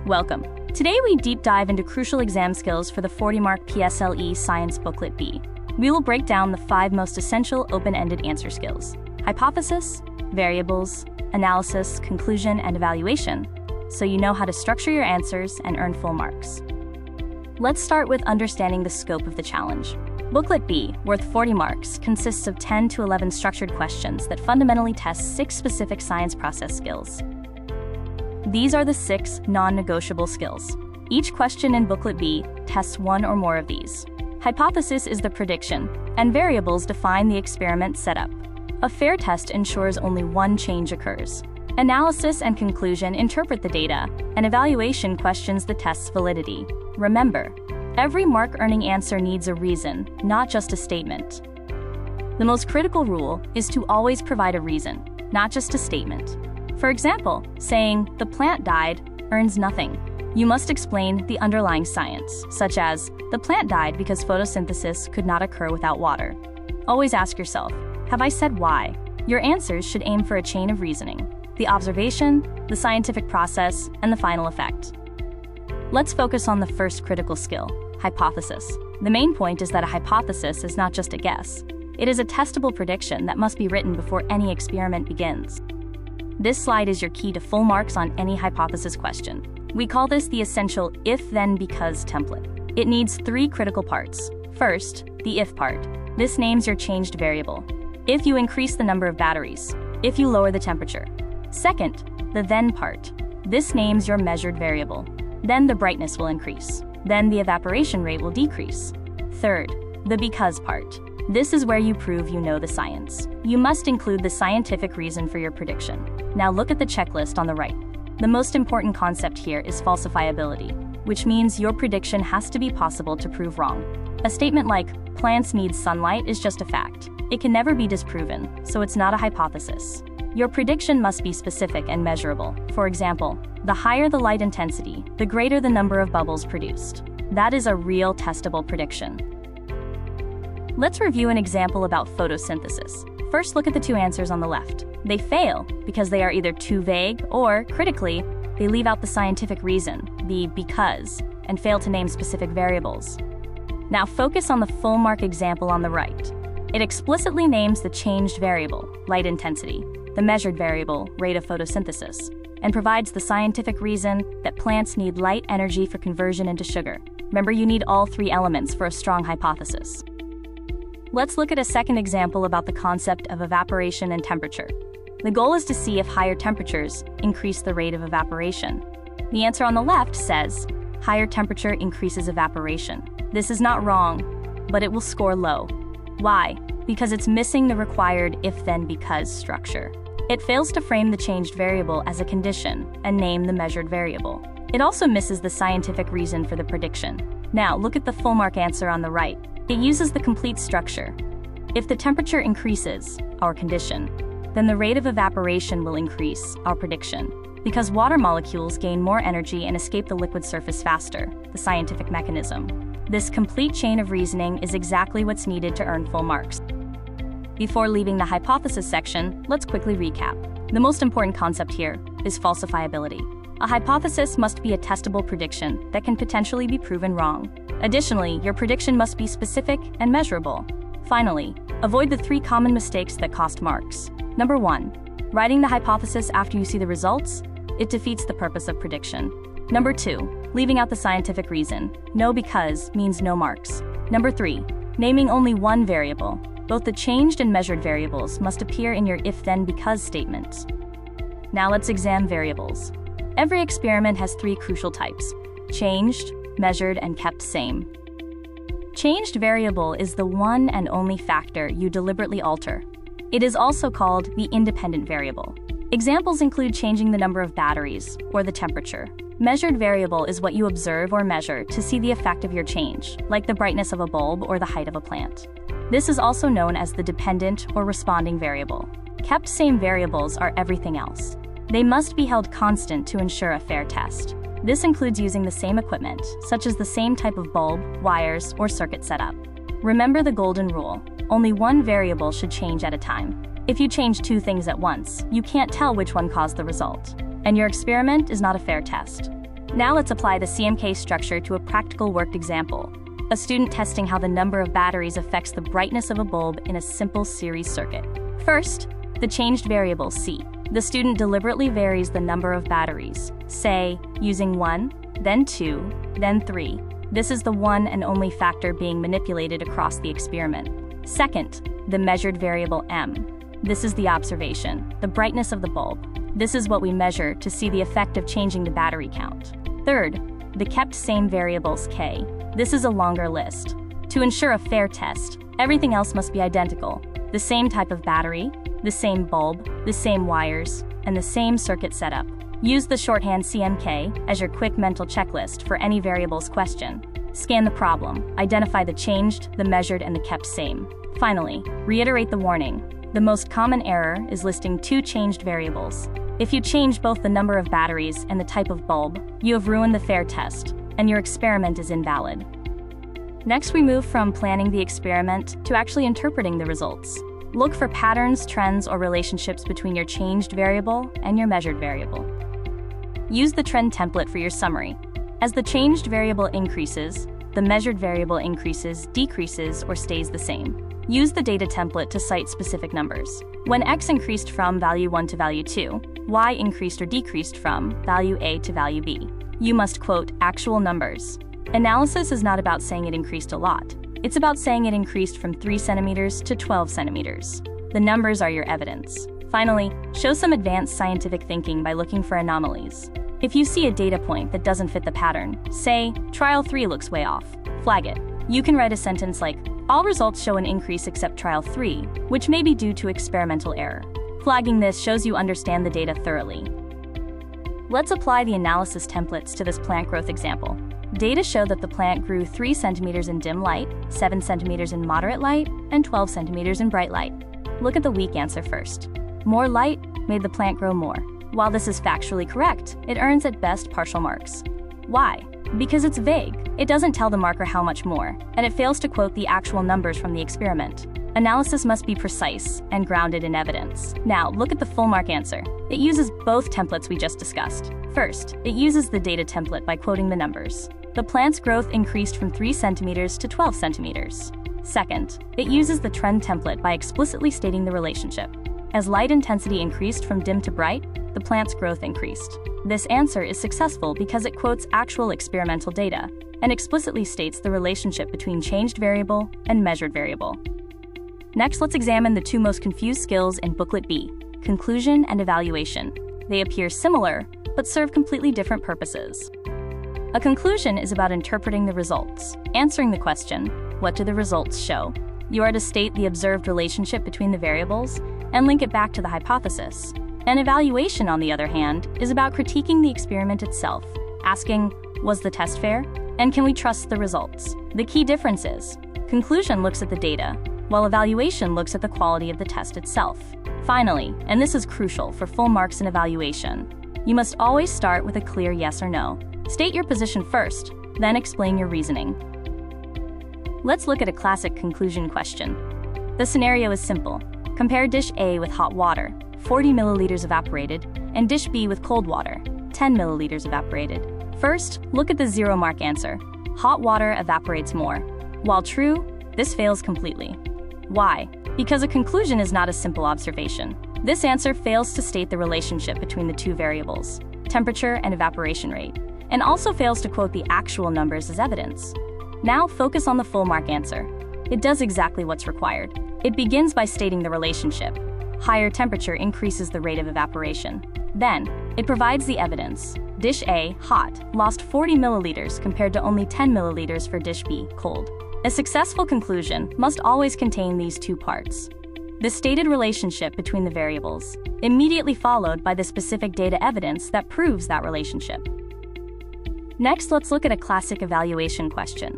Welcome. Today we deep dive into crucial exam skills for the 40-mark PSLE Science Booklet B. We will break down the 5 most essential open-ended answer skills: hypothesis, variables, analysis, conclusion, and evaluation, so you know how to structure your answers and earn full marks. Let's start with understanding the scope of the challenge. Booklet B, worth 40 marks, consists of 10 to 11 structured questions that fundamentally test 6 specific science process skills. These are the 6 non-negotiable skills. Each question in Booklet B tests one or more of these. Hypothesis is the prediction, and variables define the experiment setup. A fair test ensures only one change occurs. Analysis and conclusion interpret the data, and evaluation questions the test's validity. Remember, every mark-earning answer needs a reason, not just a statement. The most critical rule is to always provide a reason, not just a statement. For example, saying, "the plant died," earns nothing. You must explain the underlying science, such as, "the plant died because photosynthesis could not occur without water." Always ask yourself, have I said why? Your answers should aim for a chain of reasoning: the observation, the scientific process, and the final effect. Let's focus on the first critical skill: hypothesis. The main point is that a hypothesis is not just a guess. It is a testable prediction that must be written before any experiment begins. This slide is your key to full marks on any hypothesis question. We call this the essential if-then-because template. It needs 3 critical parts. First, the if part. This names your changed variable. If you increase the number of batteries, if you lower the temperature. Second, the then part. This names your measured variable. Then the brightness will increase. Then the evaporation rate will decrease. Third, the because part. This is where you prove you know the science. You must include the scientific reason for your prediction. Now look at the checklist on the right. The most important concept here is falsifiability, which means your prediction has to be possible to prove wrong. A statement like, "plants need sunlight," is just a fact. It can never be disproven, so it's not a hypothesis. Your prediction must be specific and measurable. For example, the higher the light intensity, the greater the number of bubbles produced. That is a real testable prediction. Let's review an example about photosynthesis. First, look at the 2 answers on the left. They fail because they are either too vague or, critically, they leave out the scientific reason, the because, and fail to name specific variables. Now focus on the full mark example on the right. It explicitly names the changed variable, light intensity, the measured variable, rate of photosynthesis, and provides the scientific reason that plants need light energy for conversion into sugar. Remember, you need all 3 elements for a strong hypothesis. Let's look at a second example about the concept of evaporation and temperature. The goal is to see if higher temperatures increase the rate of evaporation. The answer on the left says, higher temperature increases evaporation. This is not wrong, but it will score low. Why? Because it's missing the required if-then-because structure. It fails to frame the changed variable as a condition and name the measured variable. It also misses the scientific reason for the prediction. Now look at the full mark answer on the right. It uses the complete structure. If the temperature increases, our condition, then the rate of evaporation will increase, our prediction, because water molecules gain more energy and escape the liquid surface faster, the scientific mechanism. This complete chain of reasoning is exactly what's needed to earn full marks. Before leaving the hypothesis section, let's quickly recap. The most important concept here is falsifiability. A hypothesis must be a testable prediction that can potentially be proven wrong. Additionally, your prediction must be specific and measurable. Finally, avoid the 3 common mistakes that cost marks. Number 1, writing the hypothesis after you see the results. It defeats the purpose of prediction. Number 2, leaving out the scientific reason. No because means no marks. Number 3, naming only one variable. Both the changed and measured variables must appear in your if-then-because statement. Now let's examine variables. Every experiment has 3 crucial types: changed, measured, and kept same. Changed variable is the one and only factor you deliberately alter. It is also called the independent variable. Examples include changing the number of batteries or the temperature. Measured variable is what you observe or measure to see the effect of your change, like the brightness of a bulb or the height of a plant. This is also known as the dependent or responding variable. Kept same variables are everything else. They must be held constant to ensure a fair test. This includes using the same equipment, such as the same type of bulb, wires, or circuit setup. Remember the golden rule: only one variable should change at a time. If you change 2 things at once, you can't tell which one caused the result, and your experiment is not a fair test. Now let's apply the C.M.K structure to a practical worked example. A student testing how the number of batteries affects the brightness of a bulb in a simple series circuit. First, the changed variable C. The student deliberately varies the number of batteries, say, using 1, then 2, then 3. This is the one and only factor being manipulated across the experiment. Second, the measured variable M. This is the observation, the brightness of the bulb. This is what we measure to see the effect of changing the battery count. Third, the kept same variables K. This is a longer list. To ensure a fair test, everything else must be identical. The same type of battery, the same bulb, the same wires, and the same circuit setup. Use the shorthand C.M.K as your quick mental checklist for any variables question. Scan the problem, identify the changed, the measured, and the kept same. Finally, reiterate the warning. The most common error is listing two changed variables. If you change both the number of batteries and the type of bulb, you have ruined the fair test, and your experiment is invalid. Next, we move from planning the experiment to actually interpreting the results. Look for patterns, trends, or relationships between your changed variable and your measured variable. Use the trend template for your summary. As the changed variable increases, the measured variable increases, decreases, or stays the same. Use the data template to cite specific numbers. When X increased from value 1 to value 2, Y increased or decreased from value A to value B. You must quote actual numbers. Analysis is not about saying it increased a lot. It's about saying it increased from 3 centimeters to 12 centimeters. The numbers are your evidence. Finally, show some advanced scientific thinking by looking for anomalies. If you see a data point that doesn't fit the pattern, say, trial 3 looks way off, flag it. You can write a sentence like, all results show an increase except trial 3, which may be due to experimental error. Flagging this shows you understand the data thoroughly. Let's apply the analysis templates to this plant growth example. Data show that the plant grew 3 centimeters in dim light, 7 centimeters in moderate light, and 12 centimeters in bright light. Look at the weak answer first. More light made the plant grow more. While this is factually correct, it earns at best partial marks. Why? Because it's vague. It doesn't tell the marker how much more, and it fails to quote the actual numbers from the experiment. Analysis must be precise and grounded in evidence. Now, look at the full mark answer. It uses both templates we just discussed. First, it uses the data template by quoting the numbers. The plant's growth increased from 3 centimeters to 12 centimeters. Second, it uses the trend template by explicitly stating the relationship. As light intensity increased from dim to bright, the plant's growth increased. This answer is successful because it quotes actual experimental data and explicitly states the relationship between changed variable and measured variable. Next, let's examine the two most confused skills in Booklet B, conclusion and evaluation. They appear similar, but serve completely different purposes. A conclusion is about interpreting the results, answering the question, what do the results show? You are to state the observed relationship between the variables and link it back to the hypothesis. An evaluation, on the other hand, is about critiquing the experiment itself, asking, was the test fair? And can we trust the results? The key difference is, conclusion looks at the data, while evaluation looks at the quality of the test itself. Finally, and this is crucial for full marks in evaluation, you must always start with a clear yes or no. State your position first, then explain your reasoning. Let's look at a classic conclusion question. The scenario is simple. Compare dish A with hot water, 40 milliliters evaporated, and dish B with cold water, 10 milliliters evaporated. First, look at the 0 mark answer. Hot water evaporates more. While true, this fails completely. Why? Because a conclusion is not a simple observation. This answer fails to state the relationship between the two variables, temperature and evaporation rate, and also fails to quote the actual numbers as evidence. Now focus on the full mark answer. It does exactly what's required. It begins by stating the relationship. Higher temperature increases the rate of evaporation. Then, it provides the evidence. Dish A, hot, lost 40 milliliters compared to only 10 milliliters for dish B, cold. A successful conclusion must always contain these two parts. The stated relationship between the variables, immediately followed by the specific data evidence that proves that relationship. Next, let's look at a classic evaluation question.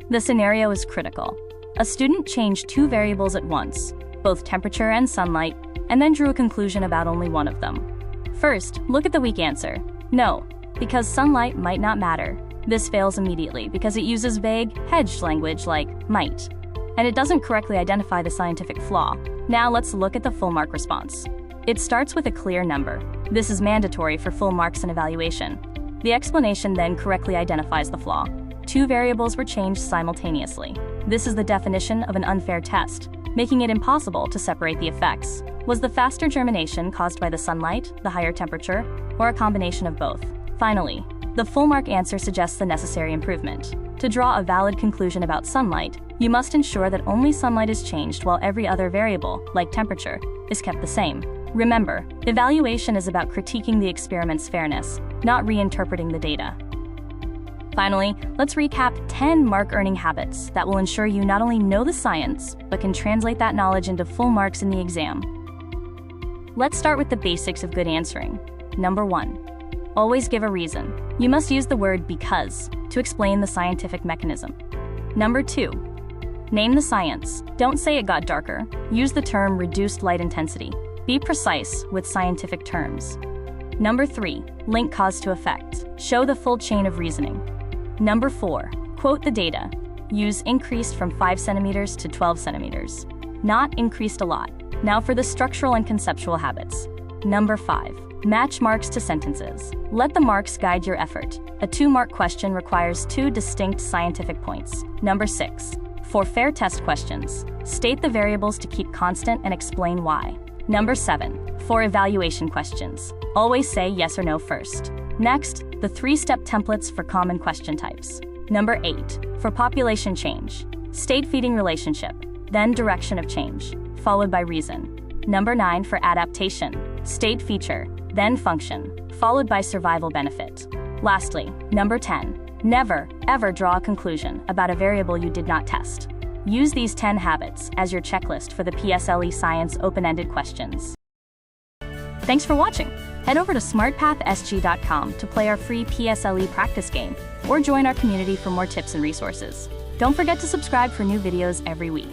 The scenario is critical. A student changed two variables at once, both temperature and sunlight, and then drew a conclusion about only one of them. First, look at the weak answer. No, because sunlight might not matter. This fails immediately because it uses vague, hedged language like might, and it doesn't correctly identify the scientific flaw. Now let's look at the full mark response. It starts with a clear number. This is mandatory for full marks in evaluation. The explanation then correctly identifies the flaw. 2 variables were changed simultaneously. This is the definition of an unfair test, making it impossible to separate the effects. Was the faster germination caused by the sunlight, the higher temperature, or a combination of both? Finally, the full mark answer suggests the necessary improvement. To draw a valid conclusion about sunlight, you must ensure that only sunlight is changed while every other variable, like temperature, is kept the same. Remember, evaluation is about critiquing the experiment's fairness, not reinterpreting the data. Finally, let's recap 10 mark-earning habits that will ensure you not only know the science, but can translate that knowledge into full marks in the exam. Let's start with the basics of good answering. Number 1. Always give a reason. You must use the word because to explain the scientific mechanism. Number 2. Name the science. Don't say it got darker. Use the term reduced light intensity. Be precise with scientific terms. Number 3. Link cause to effect. Show the full chain of reasoning. Number 4. Quote the data. Use increased from 5 centimeters to 12 centimeters. Not increased a lot. Now for the structural and conceptual habits. Number 5. Match marks to sentences. Let the marks guide your effort. A 2-mark question requires 2 distinct scientific points. Number 6. For fair test questions, state the variables to keep constant and explain why. Number 7. For evaluation questions, always say yes or no first. Next, the 3-step templates for common question types. Number 8. For population change, state feeding relationship, then direction of change, followed by reason. Number 9. For adaptation, state feature, then function, followed by survival benefit. Lastly, number 10. Never, ever draw a conclusion about a variable you did not test. Use these 10 habits as your checklist for the PSLE Science open-ended questions. Thanks for watching. Head over to SmartPathSG.com to play our free PSLE practice game, or join our community for more tips and resources. Don't forget to subscribe for new videos every week.